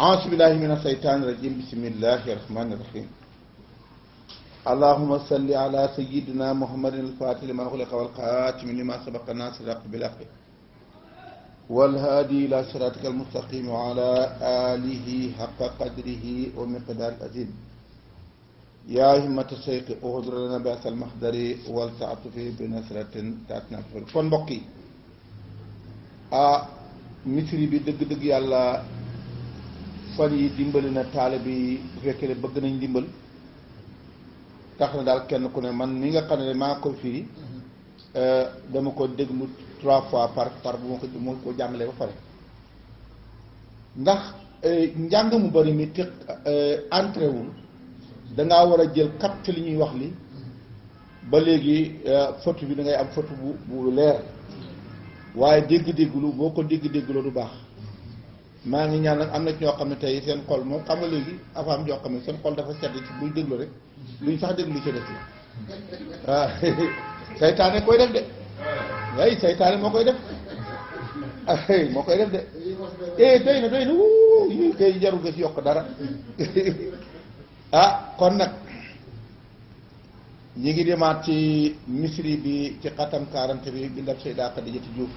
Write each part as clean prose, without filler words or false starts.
أعوذ بالله من الشيطان الرجيم بسم الله الرحمن الرحيم اللهم صل على سيدنا محمد الفاتح لما أغلق والخاتم لما سبق الناصر الحق بالحق والهادي إلى صراطك المستقيم وعلى آله حق قدره ومقدار العظيم يا همة الشيخ احضر لنا بأس المحضر والتعطف بنصرة تأتنا kon mbokk yi misri bi dëgg-dëgg yàlla fan yi dimbali na taalibe yi bu fekkee ne bëgg nañ dimbal tax na daal kenn ku ne man mi nga xam ne maa koy firi dama ko déglu 3 fois par bu ma ko jàngalee ba pare ndax njàng mu bari mi te entré wul dangaa war a jël capte li ñuy wax li ba léegi photo bi da ngay am photo bu leer waaye dégg-dégglu boo ko dégg-déggloo du baax maa ngi ñaan nag am na ci ñoo xam ne tey seen xol moom xam nga léegi afaam joo xam ne seen xol dafa sedd ci buy déglu rek luñ sax déglu ci def waaw saytaane koy def de way saytaane moo koy def moo koy def de doy na wuu kay jarul nga ci yokk dara kon nag ñi ngi demaat ci misri bi ci xatam 40 bi bindab Seyda Xadijatu Juuf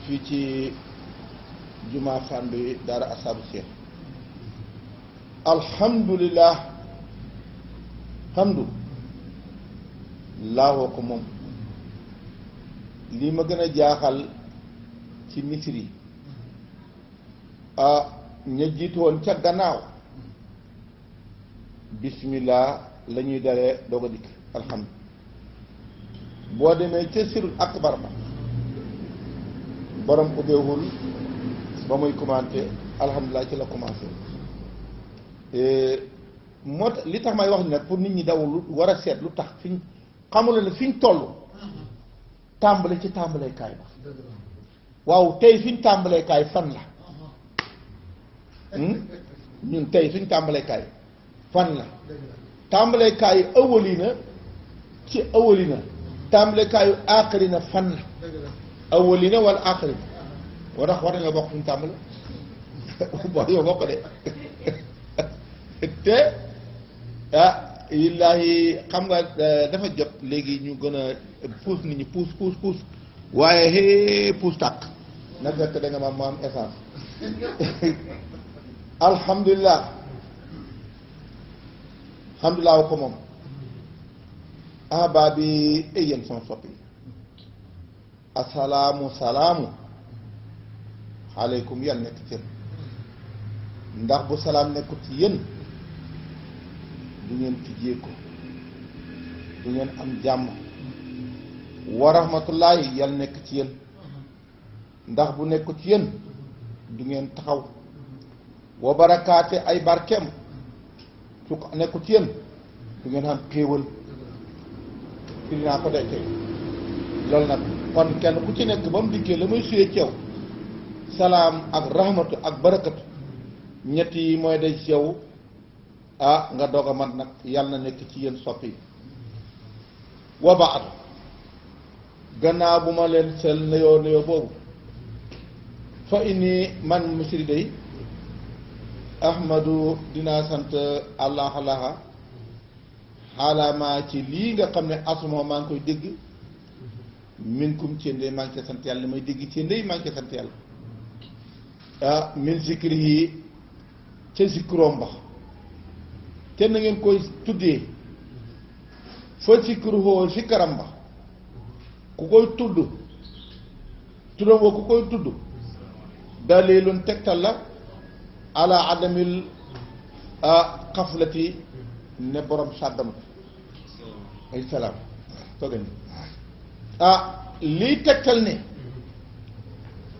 fii ci jumaa fan bi daara asaabu seex alhamdulillah hamdu laahoo ko moom lii ma gën a jaaxal ci misri ña jiitu woon ca gannaaw bismillah la ñuy dalee doog a dikk alhamdu boo demee ca sirul akbar ba borom ubbeewul ba muy commenté alhamdulilah ci la commencé moo tax li tax may wax ni nag pour nit ñi dawul war a seet lu tax fiñ xamula ne fiñ toll tàmbale ci tàmbaleekaay ba waaw tey fiñ tàmbaleekaay fan la ñun tey fiñ tàmbaleekaay fan la tàmbaleekaayu awalina ci awalina tàmbalekaayu aaxarina fan la awalina wala aaxarina moo tax war nañoo bokk fu ñu tàmbale boo yow bokk de te yillaahi xam nga dafa jot léegi ñu gën a puus nit ñi puus waaye puus tàkk na fekk da nga ma am essence alhamdulilah alhamdulilah ko moom baa bi yéen sama soppi salaamu aleykum yàlla nekk ci yéen ndax bu salaam nekkut ci yéen du ngeen tijjee ko du ngeen am jàmm wa rahmatullaahi yàlla nekk ci yéen ndax bu nekkut ci yéen du ngeen taxaw wa barakaate ay barkeem su ko nekkut ci yéen du ngeen am xéewal fi naa ko day tey loolu nag kon kenn ku ci nekk ba mu dikkee la muy suyee ci yow salaam ak rahmatu ak barakatu ñett yi mooy day ci yow nga doog a mat nag yàlla na nekk ci yéen soppi wa baat gannaaw bu ma leen sel nuyoo boobu fa inni man misri day ahmadu dinaa sant allah xaalaama ci lii nga xam ne asuma maa ngi koy dégg minkum ci ndey maa ngi koy sant yàlla li may dégg ci ndey maa ngi koy sant yàlla min zikri yi ca zikroom ba te na ngeen koy tuddee fa zikruhoo zikaram ba ku koy tudd tuddam wa ku koy tudd dalilun tegtal la ala adamil xaflati ne borom sàgganut ay salaam toogañ lii tegtal ne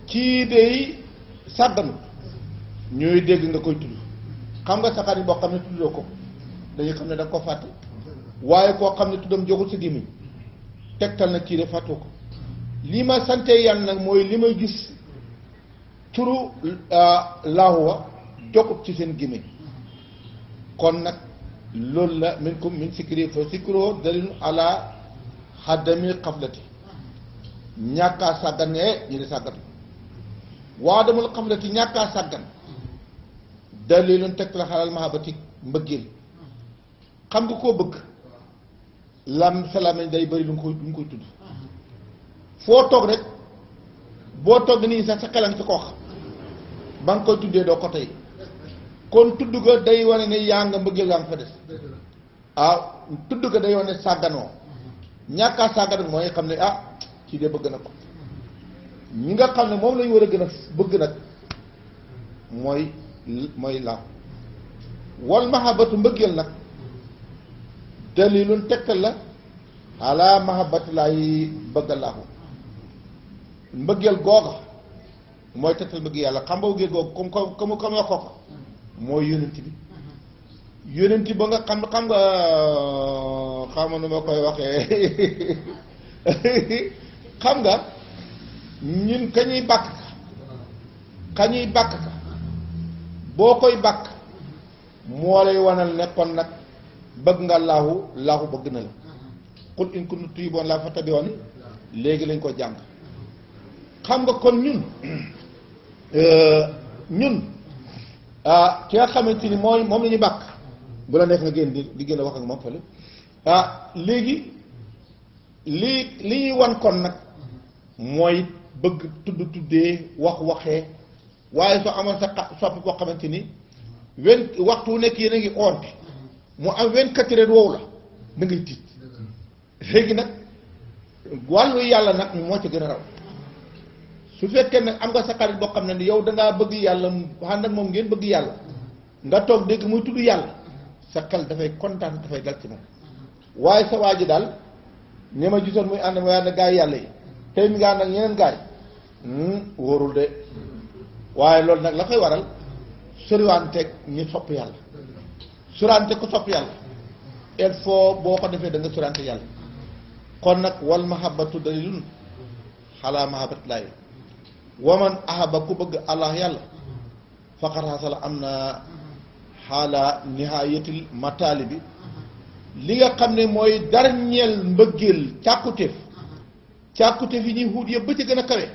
kii day sàgganut ñooy dégg nga koy tudd xam nga saxaar yi boo xam ne tuddoo ko dañuy xam ne da nga ko fàtte waaye koo xam ne tuddam jógul sa gémmiñ tegtal na kii de fàttoo ko lii ma sante yàlla nag mooy li may gis turu laahu wa joxut ci seen gémmiñ kon nag loolu la minkum min sikri fa sikroo dalil ala xaddami xaflati ñàkkaa sàgganee ñu di sàggatu waa damul xaflati ñàkkaa sàggan dalilun teg la xalal mahabati mbëggeel xam nga koo bëgg sa làmmiñ day bëri lu nga koy tudd foo toog rek boo toog nii sax sa xelam ci koox ba nga koy tuddee doo ko tey kon tudd ga day wane ne yaa nga mbëggeel yaa nga fa des tudd ga day wane sàgganoo ñàkkaa sàggan mooy xam ne ci de bëgg na ko ñi nga xam ne moom lañu war a gën a bëgg nag mooy laaw wal mahabatu mbëggeel nag dalilun tegtal la ala mahabati laay bëgg laahu mbëggeel googa mooy tegtal bëgg yàlla xam nga bëggeel googa comme la ko mooy yonent bi ba nga xam nga xama nu ma koy waxee xam nga ñun kañuy bàkk ka boo koy bàkk moo lay wanal ne kon nag bëgg nga laahu bëgg na la qul in kuntum tuhibbuuna llaaha fattabi'uuni léegi lañ ko jàng xam nga kon ñun ki nga xamante ni moom la ñuy bàkk bu la nekk nga génn di gën a wax ak moom fële léegi li ñuy wan kon nag mooy bëgg tuddee waxee waaye soo amoon sa soppi koo xamante ni waxtu wu nekk yéen a ngi oonte mu am 24 heures wow la da ngay tiit léegi nag wàllu yàlla nag moo ci gën a raw su fekkee nag am nga sa xarit boo xam ne yow dangaa bëgg yàlla ànd ak moom ngeen bëgg yàlla nga toog dégg muy tudd yàlla sa xel dafay kontaan dafay dal ci moom waaye sa waa ji daal ñi ma gisoon muy ànd gaay yàlla yi tey mi nga ànd ak ñeneen gaay wóorul de waaye loolu nag la koy waral soriwanteeg ñi sopp yàlla surante ko sopp yàlla il faut boo ko defee da nga surante yàlla kon nag wal mahabbatu dalilun xalaa mahabbatillaahi waman ahaba ku bëgg allah yàlla faqad hasala am na xaala nihayatil mataali bi li nga xam ne mooy dernier mbëggeel càkkutéef yi ñuy xuut yëpp ba ci gën a kawe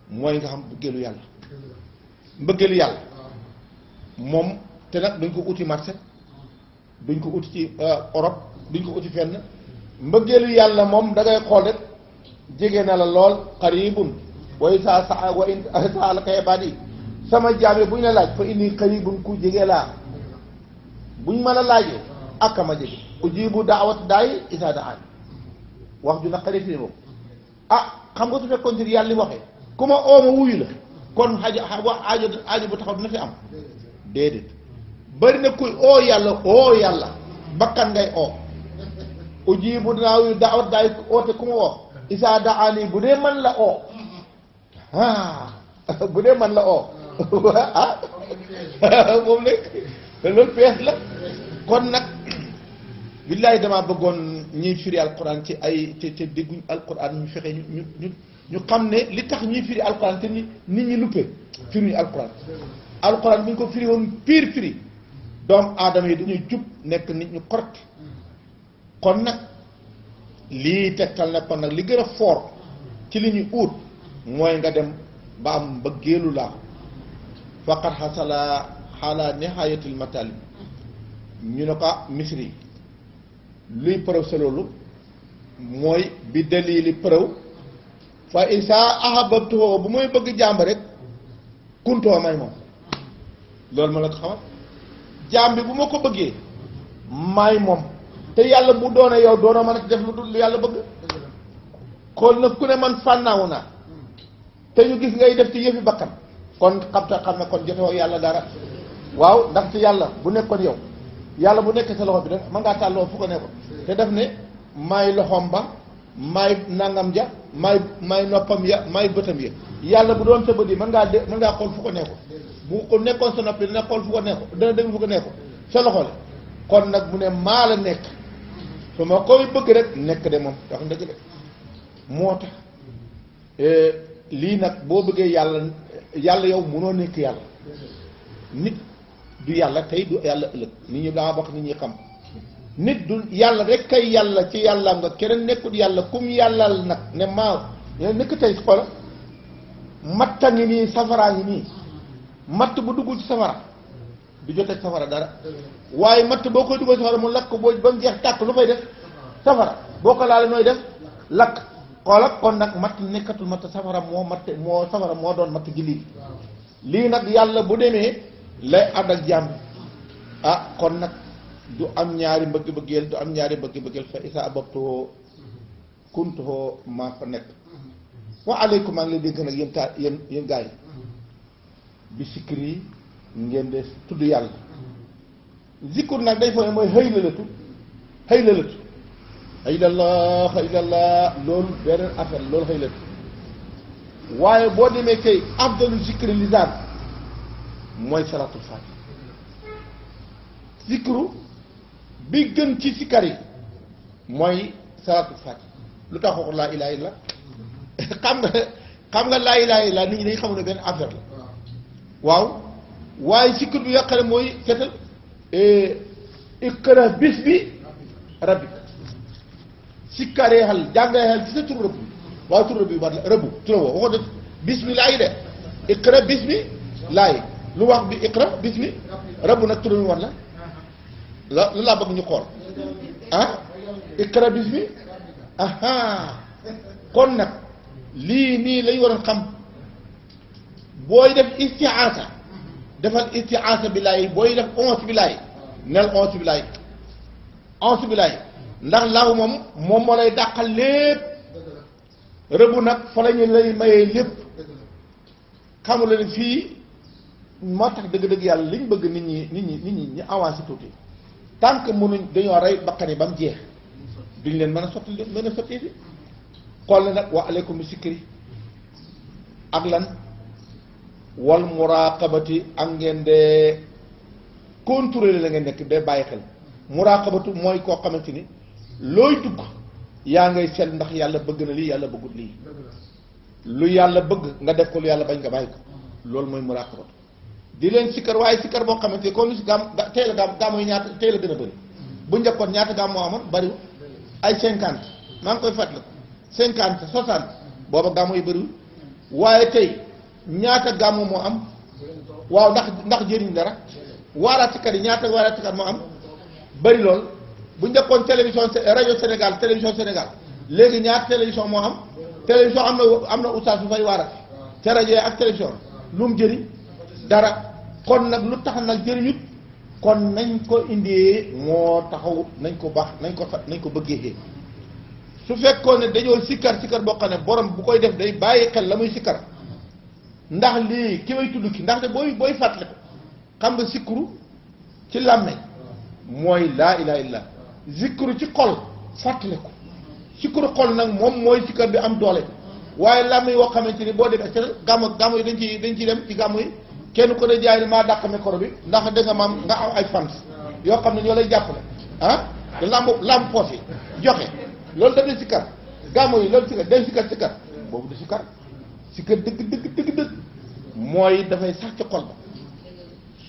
mooy nga xam mbëggeelu yàlla moom te nag duñ ko uti marché duñ ko uti ci Europe duñ ko uti fenn mbëggeelu yàlla moom da ngay xool rek jege na la lool qaribun wa in sa'alaka ibaadi sama jaam yi bu ñu la laaj fa inni qaribun ku jege laa buñ ma la laajee ak ma jege ujibu daawat daay isaa daan wax ju naqari fi boobu xam nga su fekkoon ci yàlla li waxee ku ma ooma wuyu la kon aajo bu taxaw dina fi am déedéet bari na kuy oo yàlla bakkan ngay oo ujibu dinaa wuyu daawat daay oote ku ma woo isaa daani bu dee man la oo bu dee man la oo moom nag loolu pees la kon nag billaay damaa bëggoon ñuy firi alquran ci ay te dégguñ alquran ñu fexe ñu xam ne li tax ñuy firi alquran te nit ñi luppe firi ñu alquran bu ñu ko firi woon firi doomu aadama yi dañuy jub nekk nit ñu correct kon nag lii tegtal ne kon nag li gën a fort ci li ñuy uut mooy nga dem ba am mbëggeelu laa faqat xasala xaala nihayatil matalib ñu ne ko misri luy preuve sa loolu mooy bi dalili preuve fa isa ahabatuhu bu muy bëgg jàmb rek kuntoo may moom loolu ma la ko xamal jàmb bi bu ma ko bëggee may moom te yàlla bu doone yow doonoo mën a def lu dul yàlla bëgg kon nag ku ne man fànnaawu naa te ñu gis ngay def ci yëfi bakkan kon xam ne kon jotewoo yàlla dara waaw ndax ci yàlla bu nekkoon yow yàlla bu nekkee sa loxo bi rek mën ngaa tàlloo fu ko nekkoon te def ne maay loxoom ba maay nangam ja maay noppam ya maay bëtam ya yàlla bu doon sa bët yi mën ngaa xool fu ko nekkoon bu ko nekkoon sa noppi dina xool fu ko nekkoon dana déglu fu ko nekkoon sa loxo la kon nag mu ne maa la nekk su ma koy bëgg rek nekk de moom wax dëgg de moo tax lii nag boo bëggee yàlla yow munoo nekk yàlla nit du yàlla tey du yàlla ëllëg nit ñi daa wax nit ñi xam nit du yàlla rek kay yàlla ci yàllaam nga keneen nekkul yàlla kum yàllal nag ne maa nekk tey xoola matta ngi nii safaraa ngi nii matt bu duggul ci safara du jotee safara dara waaye matt boo koy dugal safara mu lakk boo ba mu jeex tàkk lu fay def safara boo ko laalee nooy def lakk xoola kon nag matt nekkatul matt safara moo doon matt gi lii nag yàlla bu demee lay ànd ak jàmm kon nag du am ñaari mbëgg-bëggeel du am ñaari mbëgg-bëggeel fa isa ababtuhoo kuntuhoo maa fa nekk wa aleykum maa ngi lay dégg nag yéen gaa yi bi sikri ngeen de tudd yàlla zikkur nag day fooy mooy xëy lalatu xëy loolu beneen affaire loolu xëy latu waaye boo demee kay afdalu zikri lisaan mooy salaatul faatiha zikru bi gën ci sikkar yi mooy salaatul faatiha lu tax waxul laa ilaaha illa xam nga laa ilaaha illa nit ñi dañ xamul ne benn affaire la waaw waaye sikkar bi yàqale mooy seetal iqra bismi rabbika sikkaree xal jàngee xal ci sa tur rëbb waaw tur rëbb bi war la rëbbu tur woo waxoo def bismillah yi de iqra bismi laay lu wax bi iqra bismi rëbb nag tur bi war la lu laa bëgg ñu xool iqra bismi kon nag lii nii lañ waroon xam booy def istiaasa defal istiaasa billaahi booy def onze billaahi nel onze billaahi ndax laahu moom moo lay dàqal lépp rëbb nag fa la ñu lay mayee lépp xamula ne fii moo tax dëgg-dëgg yàlla liñ bëgg nit ñi ñu avancé tuuti tant que mënuñ dañoo rey bakkan yi ba mu jeex duñ leen mën a sotti fi xool na nag wa aleykum bi sikri ak lan wal muraqabati ak ngeen de contrôler la ngeen nekk de bàyyi xel muraqabatu mooy koo xamante ni looy dugg yaa ngay seet ndax yàlla bëgg na lii yàlla bëggut lii lu yàlla bëgg nga def ko lu yàlla bañ nga bàyyi ko loolu mooy muraqabatu di leen sikkar waaye sikkar boo xamante ni comme si tey la gàmmu yi ñaata tey la gën a bëri bu njëkkoon ñaata gàmm moo amoon bariwul ay 50 maa ngi koy fàttali 50 60 booba gàmmu yi bëriwul waaye tey ñaata gàmmu moo am waaw ndax jëriñ dara waaraatikat yi ñaata waaraatikat moo am bëri lool bu njëkkoon télévision rajo Sénégal télévision Sénégal léegi ñaata télévision moo am télévision am na oustaz bu fay waaraati te rajo yi ak télévision lu mu jëriñ dara kon nag lu tax nag jëriñut kon nañ ko indee moo taxaw nañ ko baax nañ ko bëggee su fekkoon ne dañoo sikkar boo xam ne borom bu koy def day bàyyi xel la muy sikkar ndax lii ki may tudd ki ndaxte booy fàttali ko xam nga sikkuru ci làmmeñ mooy laa ilaha illa zikru ci xol fàttali ko sikkuru xol nag moom mooy sikkar bi am doole waaye làmm yi woo xamante ni boo demee c'est gàmmu yi dañ ciy dem ci gàmmu yi kenn ko ne jaay ni maa dàq micro bi ndax da nga maam nga am ay fans yoo xam ne ñoo lay jàppale te làmb poos yi joxe loolu daf di sikkar gàmmu yi loolu sikkar day sikkar boobu du sikkar dëgg mooy dafay sax ci xol ba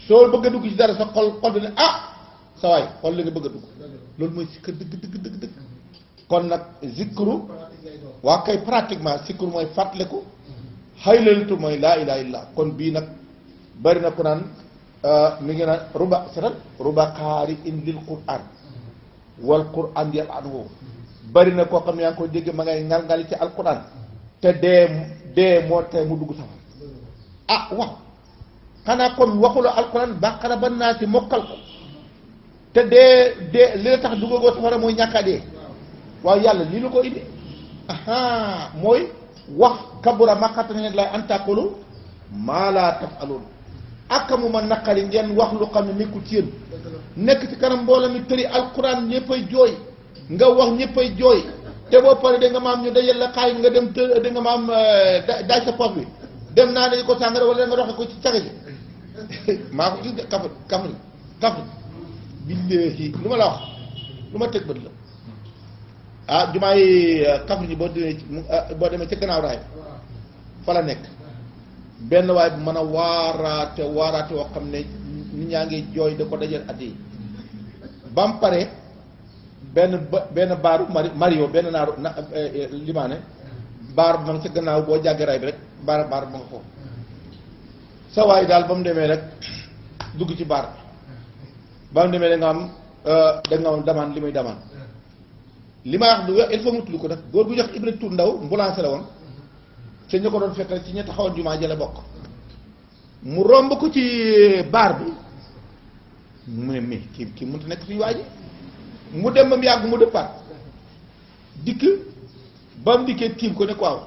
soo bëgg a dugg ci dara sa xol bi ne sa waay xol li nga bëgg a dugg loolu mooy sikkar dëgg kon nag zikru waa kay pratiquement zikru mooy fàttaliku xaylaltu mooy laa ilaha illa kon bii nag bari na ko naan mi ngi naan ruba qaari in lil quran wal quran yal anhu bari na koo xam ne yaa ngi koy dégg ma ngay ngal-ngali ci alquran te dee moo tey mu dugg safar waaw xanaa kon waxula alquran baqara ba naa si mokkal ko te dee li la tax duggagoo safara mooy ñàkk a dee waaw yàlla lii la ko indi mooy wax kabura maqatan lay an taqulu maa laa taf'aluun ak mu ma naqari ngeen wax lu xam ne nekkul ci yéen nekk ci kanam mbooloo mi tëri alquran ñëppay jooy nga wax ñëppay jooy te boo paree da nga maam ñu dajal la xaay nga dem da nga maam daaj sa poos bi dem naa ne ko sàngara wala da nga doxe ko ci caga ji maa ko gis de kafri billahi lu ma la wax lu ma teg bët la jumaay kafri ji boo demee ca gannaaw raay fa la nekk benn waay bu mën a waaraate woo xam ne nit ñaa ngi jooy da ko dajal at yi ba mu pare benn baaru Mario benn naaru limaane baar bi ma ca gannaaw boo jàggee raay bi rek baar ba nga foofu sa waay daal ba mu demee rek dugg ci baar ba mu demee da nga am damaan li muy damaan li ma wax du il faut mu tudd ko nag góor bu jox Ibra Tuur Ndaw mbulancé la woon te ñu ko doon fekk ci ña taxawoon jumaa jële bokk mu romb ko ci baar bi mu ne mi kii mënut nekk suñu waa ji mu dem ba mu yàgg mu dëppaat dikk ba mu dikkee tiim ko ne ko waaw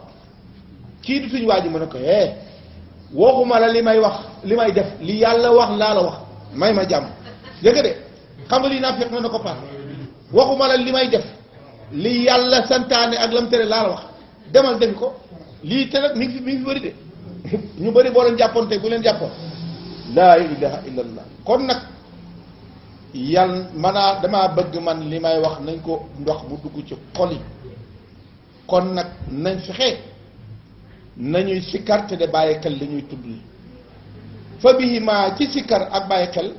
kii du suñu waa ji mu ne ko waxuma la li may wax li may def li yàlla wax laa la wax may ma jàmm dégg nga de xam nga lii naa fekk na ko paas waxuma la li may def li yàlla santaane ak lam tere laa la wax demal defi ko lii te nag mi ngi fi bëri de ñu bëri boo leen jàppoon tey bu leen jàppoon laa ilaha illallah kon nag yàlla manaa damaa bëgg man li may wax nañ ko ndox bu dugg ci xol yi kon nag nañ fexe nañuy sikkar te de bàyyi xel li ñuy tudd li fa bii maa ci sikkar ak bàyyi xel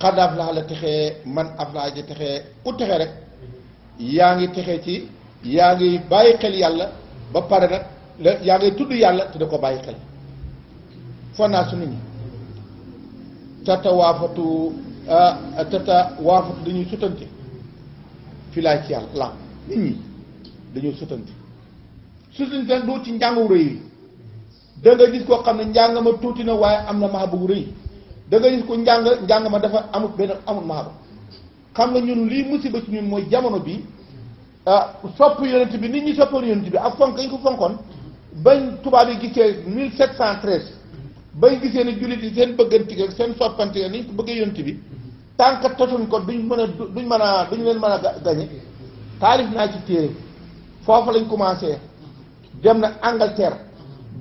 xad aflaha la texee man aflaha ji texee ku texe rek yaa ngi texe ci yaa ngi bàyyi xel yàlla ba pare nag yaa ngi tudd yàlla te da ko bàyyi xel foo naa su nit ñi tata waafatu dañuy sutante fi laay ci yàlla la nit ñi dañoo sutante nag doo ci njàngu rëy yi da nga gis koo xam ne njàng ma tuuti na waaye am na maxa bu rëy da nga gis ko njàng ma dafa amut maxa ba xam nga ñun lii musiba ci ñun mooy jamono bi sopp yonent bi nit ñi soppoon yonent bi ak fonk ñu ko fonkoon bañ tubaab yi gisee 1713 bañ gisee ne jullit yi seen bëggante ak seen soppante ni ñu ko bëggee yonent bi tant que totuñ ko duñ leen mën a gañe taalif naa ci téere foofu lañ commencé dem na Angleterre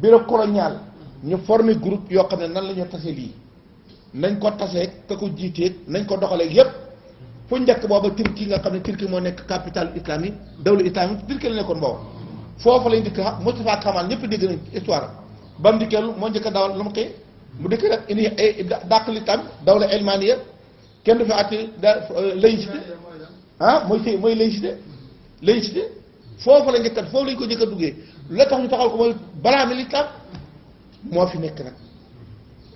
bureau colonial ñu formé groupe yoo xam ne nan la ñoo tase lii nañ ko tasee ka ko jiiteeg nañ ko doxalee yépp fu njëkk booba Turquie nga xam ne Turquie moo nekk capitale islamique dawla islamique Turquie la nekkoon booba foofu lañ dikk Moustapha Kamal ñëpp dégg nañ histoire ba mu dikkee moo njëkk a dawal lu mu xëy mu dikk rek indi dàq lislaam dawla elmaniya kenn du fi àtte laïcité mooy laïcité foofu la njëkkat foofu lañ ko njëkk a duggee la tax ñu taxal ko mooy balaa mi lislaam moo fi nekk nag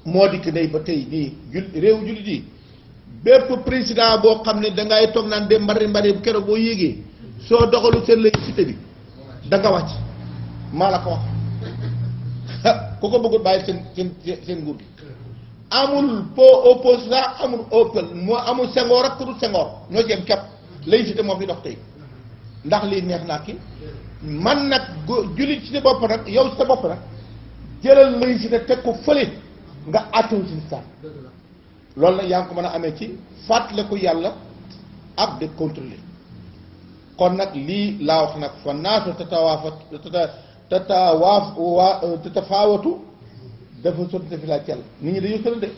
moo dikk nay ba tey nii réew jullit yi bépp président boo xam ne dangay toog naan de mbari bu keroog boo yéegee soo doxalu seen laïcité bi da nga wàcc maa la ko wax ku ko bëggul bàyyi seen nguur gi amul opposant amul opel moo amul Senghor ak ku dul Senghor ñoo ci yem képp laïcité moo fi dox tey ndax lii neex naa ki man nag jullit ci sa bopp nag yow sa bopp nag jëlal laïcité teg ko fële nga àttewu ci lislaam loolu nag yaa ngi ko mën a amee ci fàttaliku yàlla ak de contrôler kon nag lii laa wax nag fa naasu tatafaawatu dafa sotti fi laa cell nit ñi dañoo sël de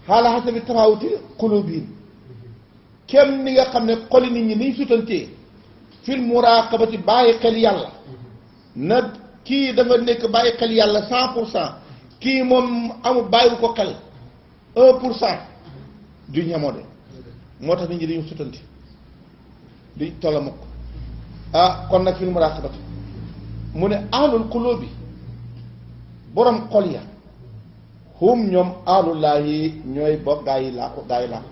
xaala xasabi tafaawuti quluubihim kenn ni nga xam ne xoli nit ñi niñ sutantee fil muraqabati bàyyi xel yàlla na kii dafa nekk bàyyi xel yàlla 100% kii moom amul bàyyiwu ko xel 1% du ñamoo de moo tax nit ñi dañu sutanti duñ tolla mukk kon nag fil muraqabati mu ne ahlul qulubi borom xol ya hum ñoom ahlullaahi ñooy bokk gaa yi laa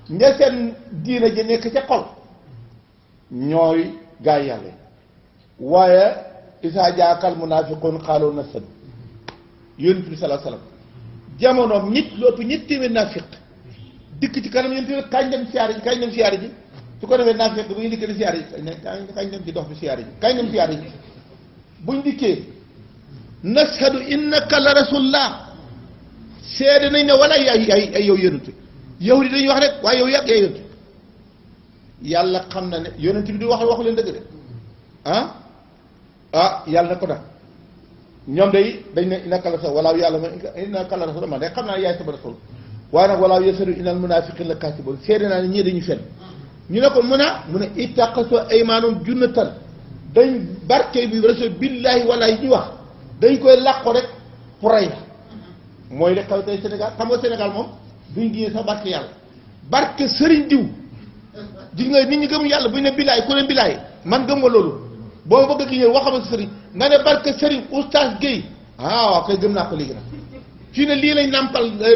ña seen diina ji nekk ca xol ñooy gaa yi yàlla waaye isaa jaakal munaafiquun xaaloo nasad yonent bi salaa salaam jamonoom ñett téeméer naafiq dikk ci kanam yonent bi kañ dem siyaari ji su ko defee naafiq bu ñu dikkee di siyaari ji kañ dem ci dox bi siyaari ji kañ dem siyaari ji buñ dikkee nashadu innaka la rasulullah seede nañ ne wala ay yow yonent yow di dañuy wax rek waaye yow yàgg yaa yonent yàlla xam na ne yonent bi di waxu leen dëgg de yàlla na ko nag ñoom day dañ ne innaka la rasul walaaw yàlla ma innaka la rasul man day xam naa yaay sama rasul waaye nag walaaw yashadu innal munaafiqiina la kaasibuun seede naa ne ñii dañuy fen ñu ne ko mu ne ittaqasu aymaanum junnatan dañ barke bi rasul billaahi wala yi ñuy wax dañ koy làqu rek pour rey la mooy rek xaw tey Sénégal xam nga Sénégal moom duñ génnee sax barke yàlla barke sëriñ diw gis nga nit ñi gëmu yàlla buñ ne billaay ku ne billaay man gëm nga loolu boo bëgg a génnee waxama sa sëriñ nga ne barke Serigne Oustaz Guèye waaw koy gëm naa ko léegi nag fii ne lii lañ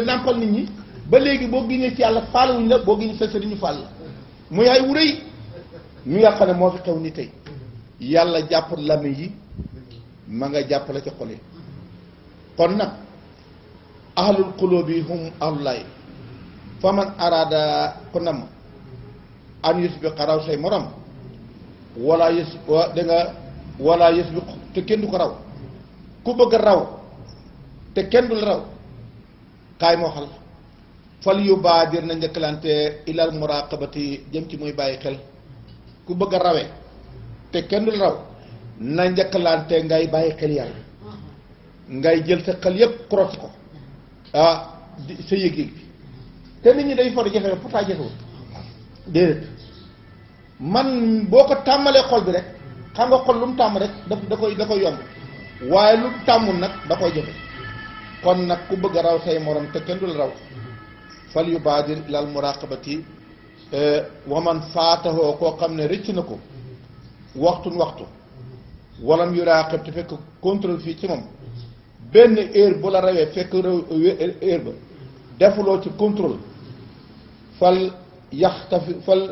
nàmpal nit ñi ba léegi boo giñee ci yàlla faalawuñ la boo giñee sa sëriñ ñu faal la muy ay wuréy mi nga xam ne moo fi xew ni tey yàlla jàpp lamiñ yi ma nga jàppale ci xol yi kon nag ahlul qulubi hum ahlulaay fa man araada ku nam an yusbiqa raw say morom wala yus da nga wala yusbiq te kenn du ko raw ku bëgg a raw te kenn du la raw kaay moo xal fal yu baadir na njëkkalante ilal muraqabati jëm ci muy bàyyi xel ku bëgg a rawee te kenn du la raw na njëkkalante ngay bàyyi xel yàlla ngay jël sa xel yépp cross ko sa yëg-yëg bi te nit ñi day for jafe pourtant jafewul déedéet man boo ko tàmmalee xol bi rek xam nga xol lu mu tàmm rek da koy yomb waaye lu tàmmul nag da koy jafe kon nag ku bëgg a raw say morom te kenn du la raw fal yu baadir ilal muraqabati waman faatahoo koo xam ne rëcc na ko waxtu walam yuraqib te fekk contrôle fii ci moom benn heure bu la rawee fekk heure ba defuloo ci contrôle fal yaxtafi fal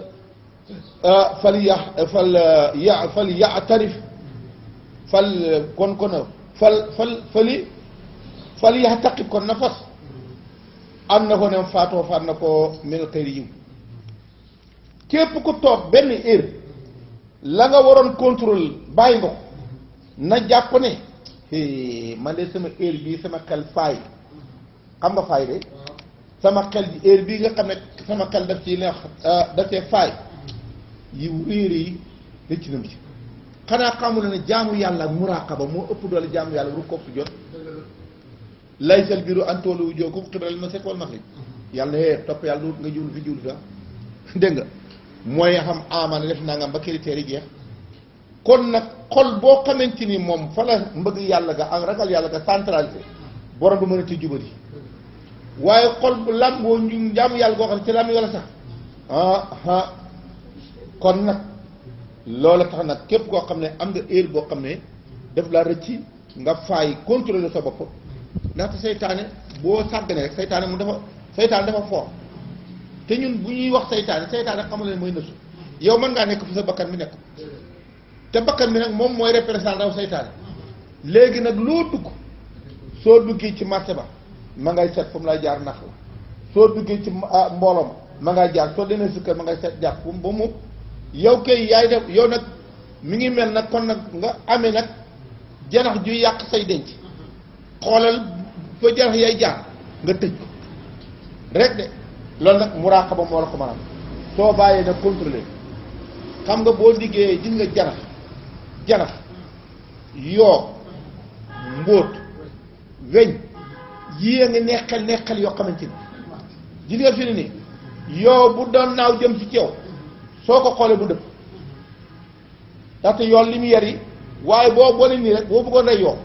yaxtarif fal yaxtaqib kon na fas am na ko ne faatoo faat na ko mel xëyri yiw képp ku toog benn heure la nga waroon contrôle bàyyi nga ko na jàpp ne man de sama heure bii sama xel faay xam nga faay de sama xel bi heure bii nga xam ne sama xel daf ci neex daf cee faay yi réer yi rëcc na ci xanaa xamul ne jaamu yàlla ak muraqaba moo ëpp doole jaamu yàlla ru kopp jot laysal biru an tuwallu wujuuhakum qibala al-mashriqi wal maghrib yàlla ne topp yàlla du nga jiwlu fi jiwlu fi dégg nga mooy xam amana def nangam ba critères yi jeex kon nag xol boo xamante ni moom fa la mbëgg yàlla ga ak ragal yàlla ga centralité borom du mën a ci jubati waaye xol bu làmboo ñu jaamu yàlla goo xam ne ci làmb wala sax kon nag loola tax nag képp koo xam ne am nga heure boo xam ne def la rëcci nga faay contrôler sa bopp ndaxte seytaane boo sàggane rek seytaane dafa fort te ñun bu ñuy wax seytaane xamul ne mooy nësu yow mën ngaa nekk fu sa bakkan bi nekk te bakkan bi nag moom mooy représentant daw seytaane léegi nag loo dugg soo duggee ci marché ba ma ngay seet fu mu lay jaar nax la soo duggee ci mbooloo ma ngay jaar soo demee si kër ma ngay seet jaar fu ba mu yow kay yaay def yow nag mi ngi mel nag kon nag nga amee nag janax juy yàq say denc xoolal fa janax yaay jaar nga tëj ko rek de loolu nag muraqaba moo la ko mën a soo bàyyee nag contrôler xam nga boo liggéeyee gis nga janax yoo mbóot weñ yii a ngi neexal yoo xamante ni gis nga fi ne nii yoo bu doon naaw jëm ci ceew soo ko xoolee bu dëpp ndaxte yoon lumière yi waaye boo ne nii rek boo bëggoon rey yoo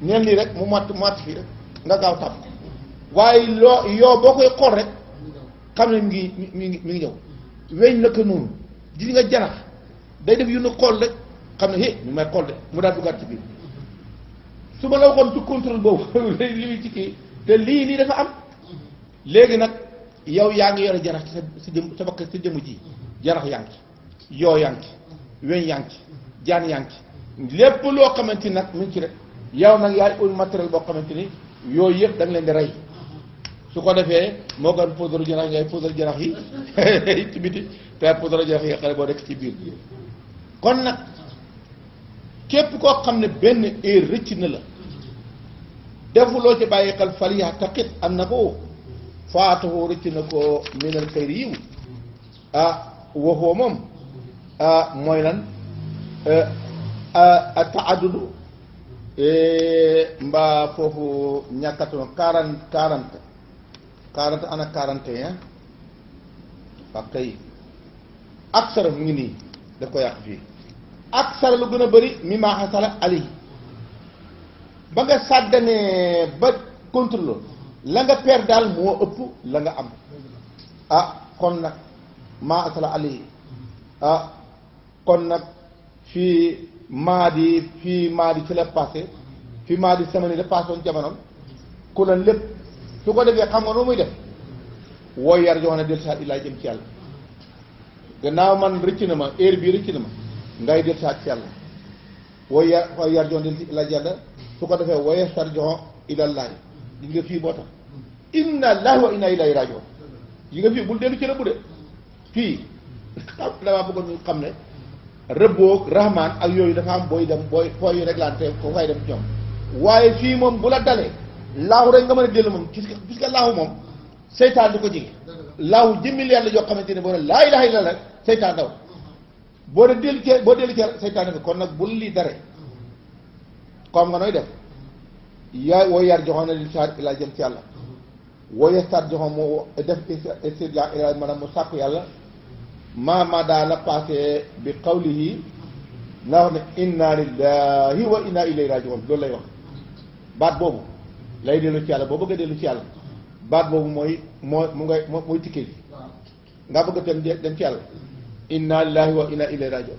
neen nii rek mu matt fii rek nga gaaw tàpp waaye yoo boo koy xool rek xam ne mi ngi ñëw weñ naka noonu gis nga janax day def yu nu xool rek xam ne ñu may xool de mu daal duggaat ci biir su ma la waxoon ci contrôle boobu li muy ci kii te lii dafa am léegi nag yow yaa ngi yore janax ci sa jëm sa bakk sa jëmm ji janax yaa ngi ci yoo yaa ngi ci weñ yaa ngi ci jaan yaa ngi ci lépp loo xamante ni nag mu ngi ci rek yow nag yaay un matériel boo xamante ni yooyu yëpp da nga leen di rey su ko defee moo gën poudre janax ngay poudre janax yi ci biti te poudre janax yi xale boo nekk ci biir kon nag képp koo xam ne benn heure rëcc na la defuloo ci bàyyi xel fal yaa taqit am na ko faatahu rëcc na ko minal xayri yiw waxoo moom mooy lan taadudu mbaa foofu ñàkkatuma 40 ana 41 ak kay aksara mu ngi nii daf ko yàq fii aksara lu gën a bëri mi maa xasala ali ba nga sàgganee ba contrôle la nga per daal moo ëpp la nga am kon nag maa xasala ali kon nag fii maadi fii maadi ci la passé fii maadi semaine la passé woon jamonoom ku lan lépp su ko defee xam nga nu muy def wooy yar jox na del saat illaa jëm ci yàlla gannaaw man rëcc na ma heure bii rëcc na ma ngay del saat ci yàlla wooy yar jox del illaa yàlla su ko defee wooye sar jox ilallaahi di nga fii boo tax inna lillahi wa inna ilayhi rajiun yi nga fii bul dellu ci rëbb de fii xam damaa bëggoon ñu xam ne rëbboog rahmaan ak yooyu dafa am booy dem booy fooy réglante foo fay dem ñoom waaye fii moom bu la dalee laahu rek nga mën a dellu moom puisque laahu moom seytaan du ko jige laahu jëmmi yàlla yoo xamante ne boo ne laa ilaha illa rek seytaan daw boo dellu ci seytaan dafa kon nag bul lii dare comme nga nooy def yaa woo yar joxoon na li saat ilaa jëm ci yàlla wooye stat joxoon moo def istidlaa ilaa maanaam mu sàkku yàlla ma daal la passé bi qawlihi nga wax ne inna lillahi wa inna ilayhi rajiun loolu lay wax baat boobu lay dellu ci yàlla boo bëgg a dellu ci yàlla baat boobu mooy mooy tikkee ji nga bëgg a dem ci yàlla inna lillahi wa inna ilayhi rajiun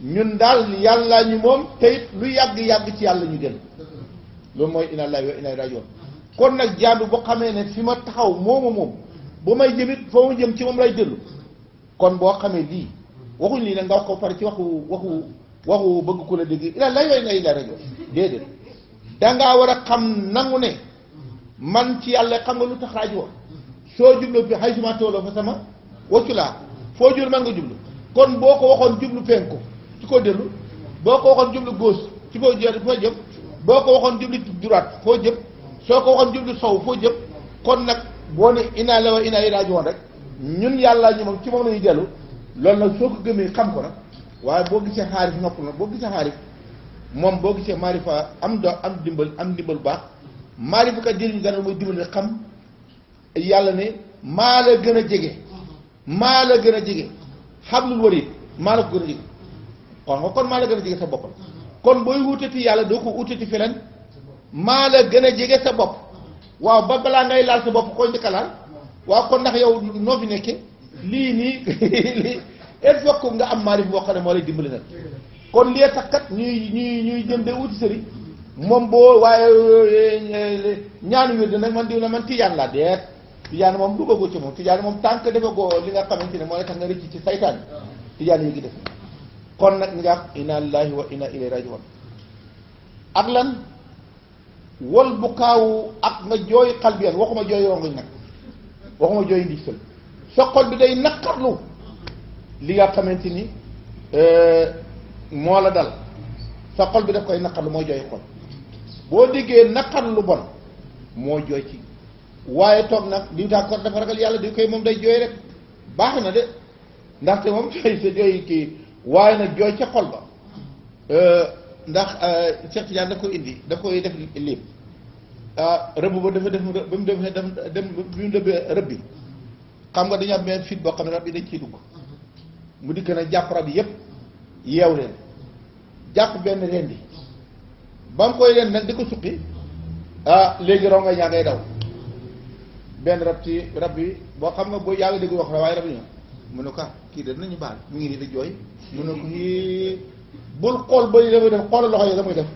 ñun daal yàlla ñu moom te it lu yàgg-yàgg ci yàlla ñu dellu loolu mooy inna lillahi wa inna ilayhi rajiun kon nag jaam bi boo xamee ne fi ma taxaw moom bu may jëmit foo ma jëm ci moom lay dellu kon boo xamee lii waxuñ lii nag nga wax ko pare ci waxu bëgg ku la dégg ila lay way na ila rajo déedéet dangaa war a xam nangu ne man ci yàlla xam nga lu tax rajo wax soo jublu fi xay suma tooloo fa sama waccu laa foo jublu man nga jublu kon boo ko waxoon jublu penku ci ko dellu boo ko waxoon jublu gauche ci foo jëm boo ko waxoon jublu droite foo jëm soo ko waxoon jublu sow foo jëm kon nag boo ne ina la wa ina i rajo woon rek ñun yàlla ñu moom ci moom lañuy dellu loolu nag soo ko gëmee xam ko nag waaye boo gisee xaarif nopp nag boo gisee xaarif moom boo gisee maarifa am ndimbal baax maarifa kat jëriñu dara mooy dimbal xam yàlla ne maa la gën a jege xablul warid maa la ko gën a jege kon maa la gën a jege sa bopp kon booy wutati yàlla doo ko wutati feneen maa la gën a jege sa bopp waaw ba balaa ngay laal sa bopp koo njëkk a laal waaw kon ndax yow noo fi nekkee lii nii lii il faut que nga am maarif boo xam ne moo lay dimbali nag kon lee tax kat ñuy jëm de wuti sëriñ moom boo waaye ñaanu wér nag man diw na man tijaan laa deet tijaan moom du bëggu ci moom tijaan moom tànk dafa ko li nga xamante ne moo lay tax nga rëcc ci saytaan tijaan yi ngi def kon nag nga wax inna lillahi wa inna ilayhi rajiun ak lan wol bu kaawu ak nga jooy xalbiyan waxuma jooy rongoñ nag waxuma jooy ndigsal sa xol bi day naqarlu li nga xamante ni moo la dal sa xol bi daf koy naqarlu mooy jooy xol boo déggee naqarlu lu bon moo jooy ci waaye toog nag diw taa ko dafa ragal yàlla di koy moom day jooy rek baax na de ndaxte moom jooy sa jooy kii waaye nag jooy ca xol ba ndax Cheikh Tidiane da koy indi da koy def lépp rëbb ba dafa def ba mu demee rëbb bi xam nga dañu am benn fit boo xam ne rab yi dañ ciy dugg mu dikk nag jàpp rab yi yëpp yeew leen jàpp benn rendi ba mu koy leen nag di ko suqi léegi raw nga ñaa ngay daw benn rab ci rab bi boo xam nga boo yaa ngi dégg wax la waaye rab yi mu ne ko kii de nañu baal mu ngi nii di jooy mu ne ko yii bul xool ba damay def xoolal loxo yi damay def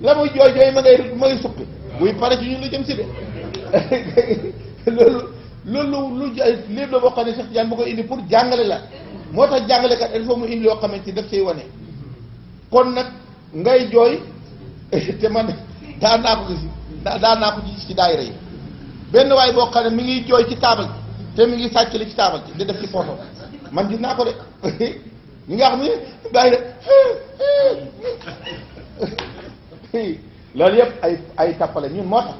la muy jooy ma ngay suqi buy pare ci ñun la jëm si de loolu lu lépp la boo xam ne Cheikh Tidiane bu koy indi pour jàngale la moo tax jàngalekat il faut mu indi loo xamante ni daf say wane kon nag ngay jooy te man daan naa ko gis daan naa ko ci daayira yi benn waay boo xam ne mi ngi jooy ci taabal ji te mi ngi sàcc li ci taabal ji di def ci photo man gis naa ko de ñi nga xam ne daayira loolu yëpp ay tappale ñun moo tax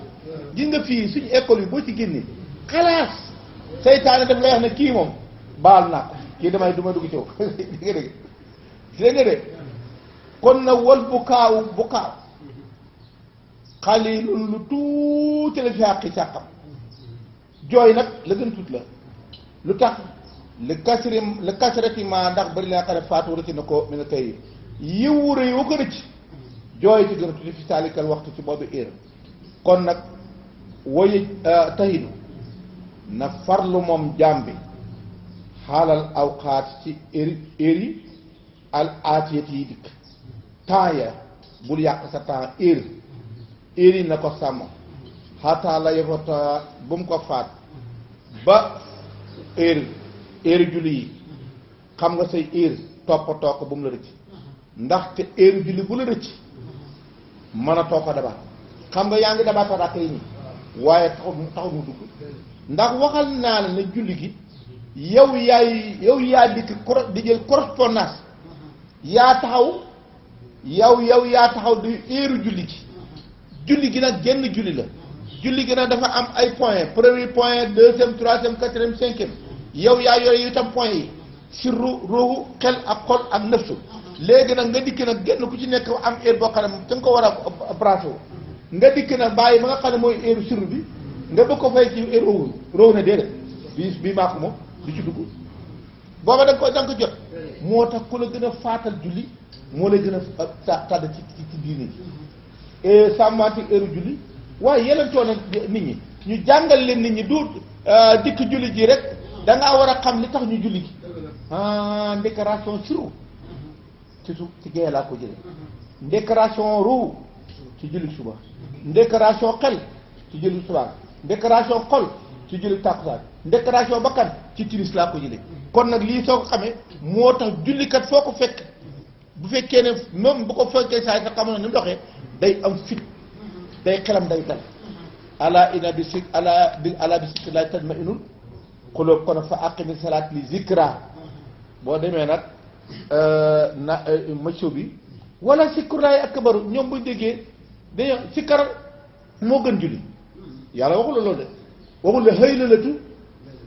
gis nga fii suñu école yi boo ci génnee xalaas seytaane daf lay wax ne kii moom baal naa ko kii damay du ma dugg ci yow dégg nga de kon na wal bu kaaw xalilun lu tuuti la fi àqi càqam jooy nag la gën tuut la lu tax li kasrati ma ndax bari la nga xam ne faatu rëcc na ko mi nga koy yiwu rëy wa ko rëcc jooy ci gën a tuuti fi saalikal waxtu ci boobu heure kon nag woye tahidu na farlu moom jaam bi xaalal awqaat ci heure al aatiyat yi dikk temps ya bul yàq sa temps heure yi na ko sàmm xataa la yofata bu mu ko faat ba heure julli yi xam nga say heure toppatoo ko bu mu la rëcc ndaxte heure julli bu la rëcc mën a too ko dabaat xam nga yaa ngi dabaata rakk yi nii waaye taxul mu dugg ndax waxal naa la ne julli gi yow yaa dikk di jël correspondance yaa taxaw yaa taxaw di heure julli gi nag genn julli la julli gi nag dafa am ay point premier point deuxième troisième quatrième cinquième yow yaa yore itam point yi si ruuxu xel ak xol ak nëfsu léegi nag nga dikk nag genn ku ci nekk am heure boo xam ne da nga ko war a branché wu nga dikk nag bàyyi ba nga xam ne mooy heure sirru bi nga bëgg ko fay ci heure ruuxu na déedéet bii maa ko moom du ci dugg booba da nga ko jot moo tax ku la gën a faatal julli moo lay gën a tàdd ci diine ji sàmmanti heure julli waaye yelentoo na nit ñi ñu jàngal leen nit ñi du dikk julli ji rek da ngaa war a xam li tax ñu julli gi déclaration siru ci géej laa ko jëlee déclaration ruu ci julli suba déclaration xel ci julli suba déclaration xol ci julli tàkkusaan déclaration bakkan ci timis laa ko jëlee kon nag lii soo ko xamee moo tax jullikat foo ko fekk bu fekkee ne même bu ko fekkee saa yi sax xamoon na ni mu doxee day am fit day xelam day dal ala ina bi si ala bi sikri laa tatma'innul quluub kon fa aqimi salaat li zikra boo demee nag macho bi wala sikrullahi akbaru ñoom buñ déggee dañoo sikkar moo gën julli yàlla waxul la loolu de waxul la xëy la latu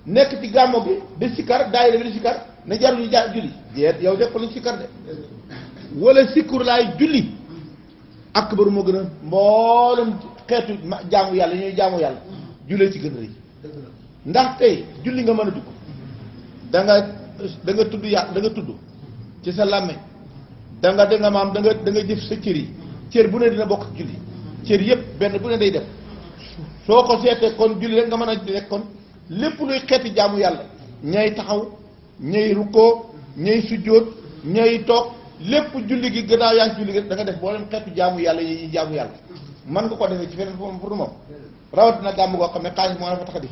nekk ci gàmmo bi di sikkar daayira bi di sikkar ne jarul ñu julli jeet yow def ko lañ sikkar de wala sikrullahi julli akbaru moo gën a mboolem xeetu jaamu yàlla ñooy jaamu yàlla jullee ci gën a rëy ndax tey julli nga mën a dugg da nga tudd yàlla da nga tudd ci sa làmmeñ da nga maam da nga jëf sa cër yi cër bu ne dina bokk julli cër yëpp benn bu ne day def soo ko seetee kon julli rek nga mën a rek kon lépp luy xeeti jaamu yàlla ñay taxaw ñay rukkoo ñay sujjóot ñay toog lépp julli gi gannaaw yaa ngi julli gi da nga def boo leen xeetu jaamu yàlla yi jaamu yàlla man nga ko defee ci feneen pour du moom rawatina gàmm goo xam ne xaalis moo la fa tax a di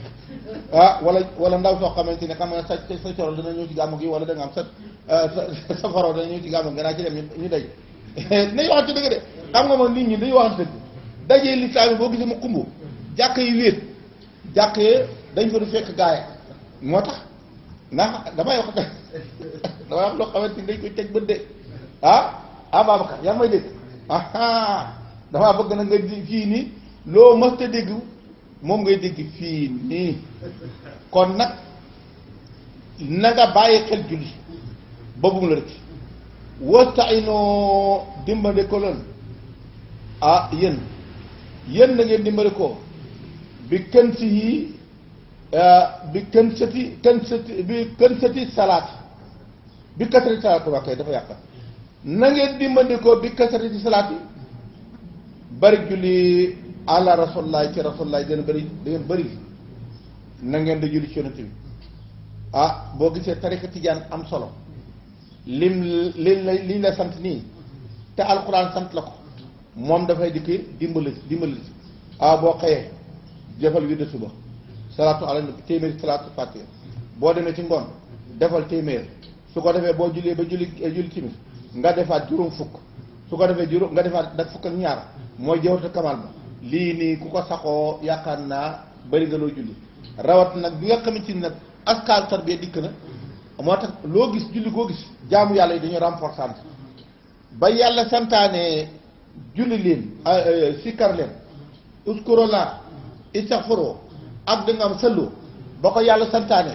wala ndaw soo xamante ne xam nga sa coro dana ñëw ci gàmm gi wala da nga am sa faro dana ñëw ci gàmm gi gannaaw ci dem ñu daj nañ waxante dëgg de xam nga moom nit ñi dañuy waxante dëgg dajee lislaam yi boo gisee mu xumb jàkk yi wéet jàkk yi dañ fa du fekk gaaya moo tax ndax damay wax loo xamante ni dañ koy teg bët de Babacar yaa ngi may dégg damaa bëgg na nga fii nii loo mës ta dégg moom ngay dégg fii nii kon nag na nga bàyyi xel julli boobu la rek wasta'inoo dimbale ko loolu yéen na ngeen dimbale ko bi kën si yi bi kën sati salaat bi kasrati salaat waa kay dafa yàq na ngeen dimbale ko bi kasrati salaat yi bari julli àla rasulullah ci rasulullah gën a bëri da ngeen bëri na ngeen da julli ci yonent bi boo gisee tariqa tijaan am solo liñ la sant nii te alquran sant la ko moom dafay dikki dimbali boo xëyee defal wirde suba salaatu ala nabi téeméeri salaatu fatiha boo demee ci ngoon defal téeméer su ko defee boo jullee ba julli timis nga defaat juróom fukk su ko defee juróom nga defaat dak fukk ak ñaar mooy jawharatul kamal ba lii nii ku ko saxoo yaakaar naa bëri nga loo julli rawat nag bi nga xamante ni nag askar tarbiya dikk na moo tax loo gis julli koo gis jaamu yàlla yi dañoo renforçante ba yàlla santaane julli leen sikkar leen uskurullah istaghfiru ak da nga am sëlloo ba ko yàlla santaane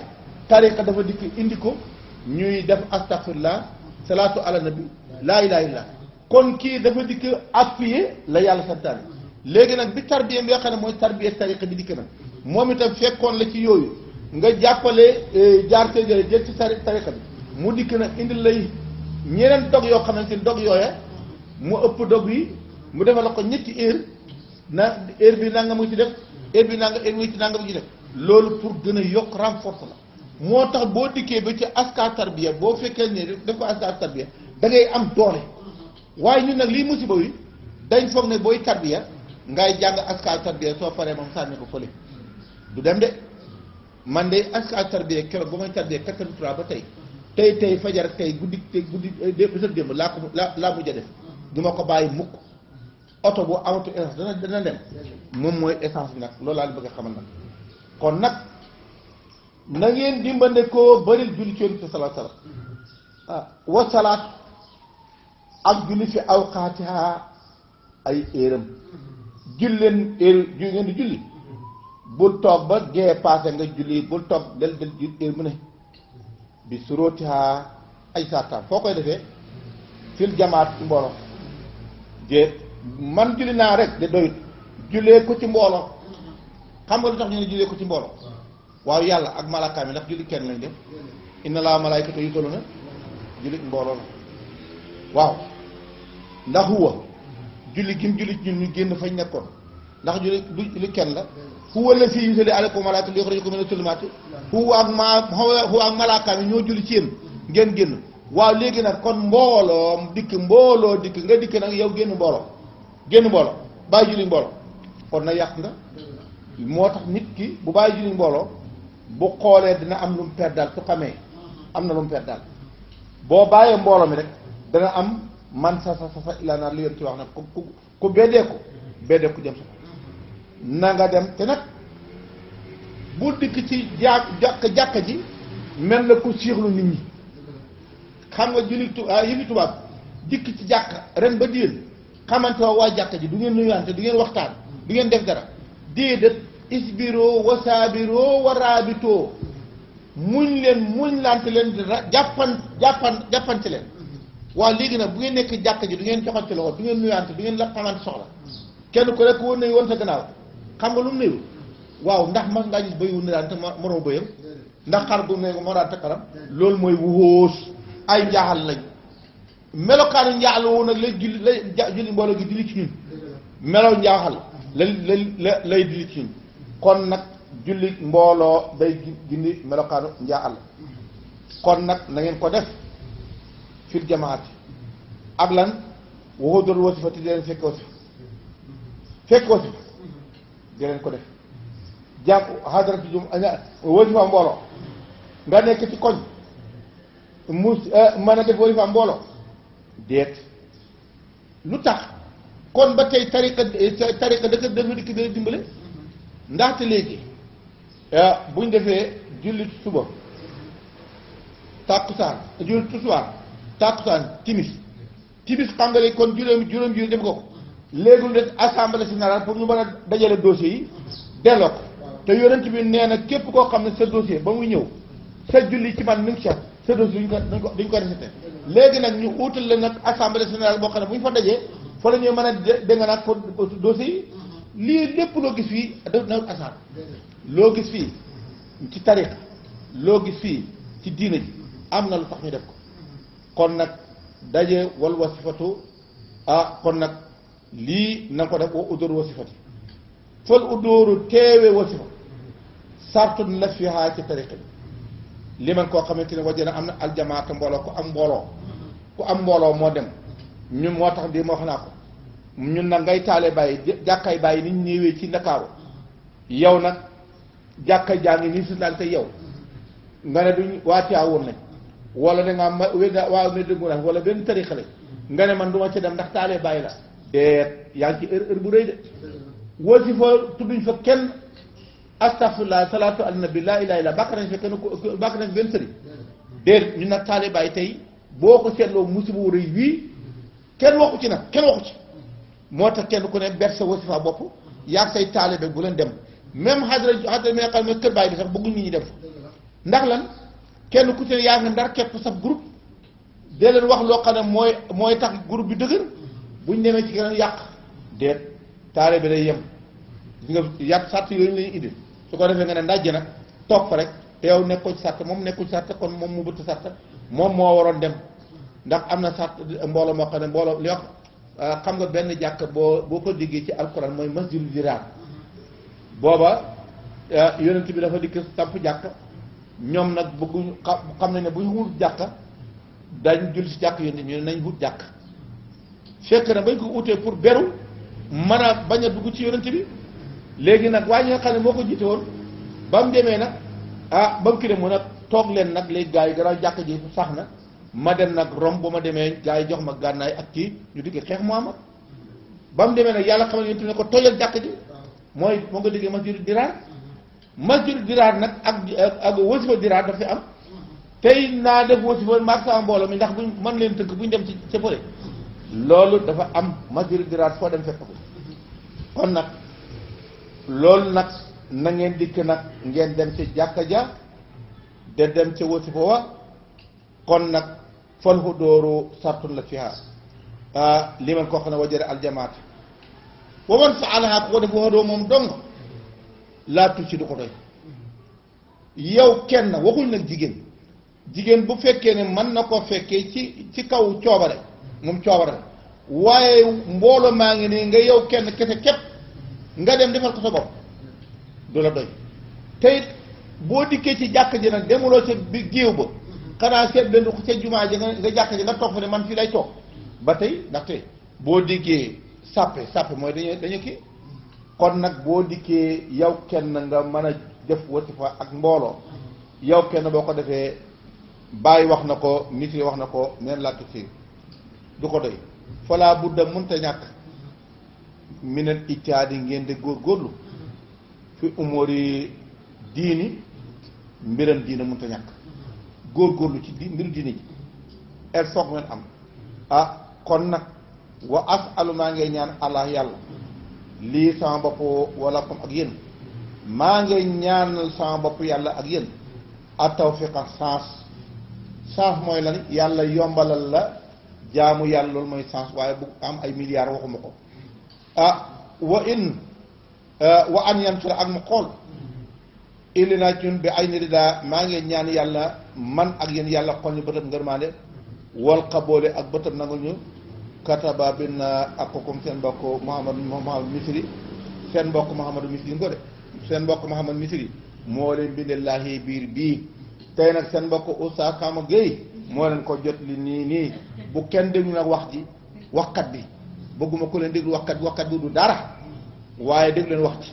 tariqa dafa dikk indi ko ñuy def astaghfirullah salaatu ala nabi laa ilaha illa kon kii dafa dikk appuyer la yàlla santaane léegi nag bi tarbiya bi nga xam ne mooy tarbiya tariqa bi dikk na moom itam fekkoon la ci yooyu nga jàppale jaar see jël ci tariqa bi mu dikk na indi lay ñeneen dog yoo xamante ni dog yooya mu ëpp dog yi mu defal la ko ñetti heure bi nanga mu ci def heure bi nanga ci def loolu pour gën a yokk renforce la moo tax boo dikkee ba ci askar tarbiya boo fekkee ne def ko askar tarbiya da ngay am doole waaye ñun nag lii musiba wi dañ foog ne booy tarbiya ngay jàng askar tarbiya soo paree moom sànni ko fële du dem de man de askar tarbiya keroog ba may tarbiya 83 ba tey fajar tey guddi bésab démb laa mujj a def du ma ko bàyyi mukk oto bu amatu essence dana dem moom mooy essence bi nag loolu laa bëgg a xamal nag kon nag na ngeen dimbandekoo bëril julli ci Yonent bi sallallahu alayhi wa sallam wa salaat ak julli fi awqaatiha ay éeram julleen ngeen di julli bul toog ba gee paase nga julli bul toog del éer mu ne bi suróotiha ay saataan foo koy defee fil jamaat ci mbooloo jéet man julli naa rek de doyut jullee ko ci mbooloo xam nga lu tax ñu ne jullee ko ci mbooloo waaw yàlla ak malaaka mi ndax julli kenn lañ def inna laa malaykata yusalluna julli mbooloo la waaw ndax huwa julli gim julli ñun ñu génn fañ nekkoon ndax julli kenn la huwa la si yusalli alaykum malaaka li yukhrijukum mina zulumaati huwa ak malaaka mi ñoo julli ci yéen ngeen génn waaw léegi nag kon mbooloo dikk nga dikk nag yow génn mbooloo bàyyi julli mbooloo kon na yàq nga moo tax nit ki bu bàyyi julli mbooloo bu xoolee dina am lu mu perdal su xamee am na lu mu perdal boo bàyyee mbooloo mi rek dana am man sa ilaa naar li yoon ci wax nag ku beddeeku jëm sa na nga dem te nag bu dikk ci jàkka ji mel na ku siixlu nit ñi xam nga julli yëfi tubaab dikk ci jàkka ren ba déen xamante waa jàkka ji du ngeen nuyante du ngeen waxtaan du ngeen def dara déedéet isbiroo wasaabiroo waraabitoo muñ lante leen jàppante leen waaw léegi nag bu ngeen nekk jàkka ji du ngeen joxante loxo du ngeen nuyante du ngeen la xamante soxla kenn ku rek woon nañu woon sa gannaaw xam nga lu mu néew waaw ndax mas ngaa gis bëy wu ne daan te moroom bëyam ndax xar bu ne moo daan te xaram loolu mooy wuxóos ay njaaxal lañ melokaanu njaaxal woo nag lay julli mbooloo gi dili ci ñun melow njaaxal lay dili ci ñun kon nag julli mbooloo day gindi melokaanu njaaxal kon nag na ngeen ko def fil jamaati ak lan waxoo doon wasifa te di leen fekk wasifa di leen ko def jàpp xadaratu jum wasifa mbooloo nga nekk ci koñ mën a def wasifa mbooloo déet lu tax kon ba tey tariqa dëkk dikk dina dimbale ndaxte léegi buñ defee julli suba tàkkusaan julli tusuwaan tàkkusaan timis xam nga léegi kon juróom julli def ko léegi lu des assemblée générale pour ñu mën a dajale dossiers yi delloo ko te yonent bi nee na képp koo xam ne sa dossier ba muy ñëw sa julli ci man mi ngi sa dossier duñ ko rejeté léegi nag ñu uutal la nag assemblée générale boo xam ne bu ñu fa dajee fa la ñuy mën a dégg nag pour dossier yi lii lépp loo gis fii na assemblée loo gis fii ci tariqa loo gis fii ci diina ji am na lu tax ñu def ko kon nag daje wal wasifatu kon nag lii na ko def wa udóor wasifati fal udóoru teewe wasifa sartun la fiha ci tariqa bi li man koo xamante ne wajee na am na aljamaata mbooloo ku am mbooloo moo dem ñun moo tax di ma wax naa ko ñun nag ngay taale bàyyi jàkkaay bàyyi ni ñu ñëwee ci Ndakaaru yow nag jàkka jaa ngi nii si daan te yow nga ne duñ waa Tiwaawan lañ wala da ngaa waa Medina wala benn tariqa lañ nga ne man du ma ci dem ndax taale bàyyi la déet yaa ngi ci heure bu rëy de wasifa tudduñ fa kenn astaghfirullah salaatu ala nabi laa ilaaha illa bàkk nañ fa kenn bàkk nañ benn sëriñ déet ñu nag taale bàyyi tey boo ko seetloo musiba wu rëy wii kenn waxu ci nag kenn waxu ci moo tax kenn ku ne ber sa wasifa bopp yaag say taalibe bu leen dem même xadra mi nga xam ne kër baay bi sax bëgguñ nit ñi dem fa ndax lan kenn ku ci ne yaa nga ndar képp sa groupe dee leen wax loo xam ne mooy tax groupe bi dëgër buñ demee ci keneen yàq déet taalibe bi day yem di nga yàq sàtt yooyu lañuy indi su ko defee nga ne ndajj nag toog fa rek te yow nekkoo ci sàtt moom nekkul ci sàtt kon moom mu bëtt sàtt moom moo waroon dem ndax am na sàtt mbooloo moo xam ne mbooloo li wax xam nga benn jàkk boo ko déggee ci alquran mooy masjidul jiraar booba yonent bi dafa dikk samp jàkk ñoom nag bëgguñu xam nañ ne bu ñu wut jàkka dañ julli si jàkk yonent ñu ne nañ wut jàkk fekk na bañ ko utee pour beru mën a bañ a dugg ci yonent bi léegi nag waa ñi nga xam ne moo ko jiite woon ba mu demee nag ba mu kii mu nag toog leen nag léegi gars yi gannaaw jàkk ji sax na ma dem nag Rome ba ma demee gars yi jox ma gànnaay ak kii ñu diggee xeex Muhammad ba mu demee nag yàlla xamal yonent bi ne ko tojal jàkk ji mooy moo nga diggee masjidu diraar nag ak wasifa diraar dafa am tey naa def wasifa maag sama mbooloo mi ndax buñ mën leen tënk buñ dem ci ca fële loolu dafa am masjidu diraar foo dem fekk ko kon nag loolu nag na ngeen dikk nag ngeen dem ci jàkka ja de dem ca wasifa wa kon nag fal hu dóoru sartun la fiha li man koo xam ne wajare aljamaat wa man faalaha ko def waxadoo moom dong laa tuuti du ko doy yow kenn waxuñ nag jigéen bu fekkee ne mën na ko fekkee ci kaw coobare moom coobare la waaye mbooloo maa ngi nii nga yow kenn kese képp nga dem defal ko sa bopp du la doy te it boo dikkee ci jàkk ji nag demuloo ca bi géew ba xanaa seet leen ca jumaa ji nga jàkk ji nga toog fa ne man fii lay toog ba tey ndaxte boo dikkee sàppe mooy dañu kii kon nag boo dikkee yow kenn nga mën a def wasifa ak mbooloo yow kenn boo ko defee bàyyi wax na ko nit yi wax na ko neen laajte fii du ko doy falaa budda mënta ñàkk minal ijtihaad ngeen de góorgóorlu fi umuri diini mbiram diina mënta ñàkk góorgóorlu ci mbiru diini ji el foog ngeen am kon nag wa asalu maa ngay ñaan allah yàlla lii sama bopp wala comme ak yéen maa ngay ñaanal sama bopp yàlla ak yéen a tawfiqa sens mooy lan yàlla yombalal la jaamu yàlla loolu mooy sens waaye bu am ay milliards waxuma ko wa an yan sura ak mu xool illi naa ci ñun bi ay nit daa maa ngi ñaan yàlla man ak yéen yàlla xool ñu bëtam ngërmaande wal xaboole ak bëtam nangu ñu kataba bin ak comme seen mbokk Mouhamadou Misri seen mbokk Mouhamadou Misri nga de seen mbokk Mouhamadou Misri moo leen bindellaahi biir bii tey nag seen mbokk Oustaz Kama Gueye moo leen ko jot li nii bu kenn déglu nag wax ji waxkat bi bëgguma ko leen déglu waxkat bi du dara waaye déglu leen wax ji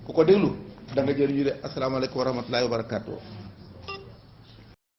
ku ko déglu da nga jël ñu de asalaamaaleykum wa rahmatullahi wa barakatuh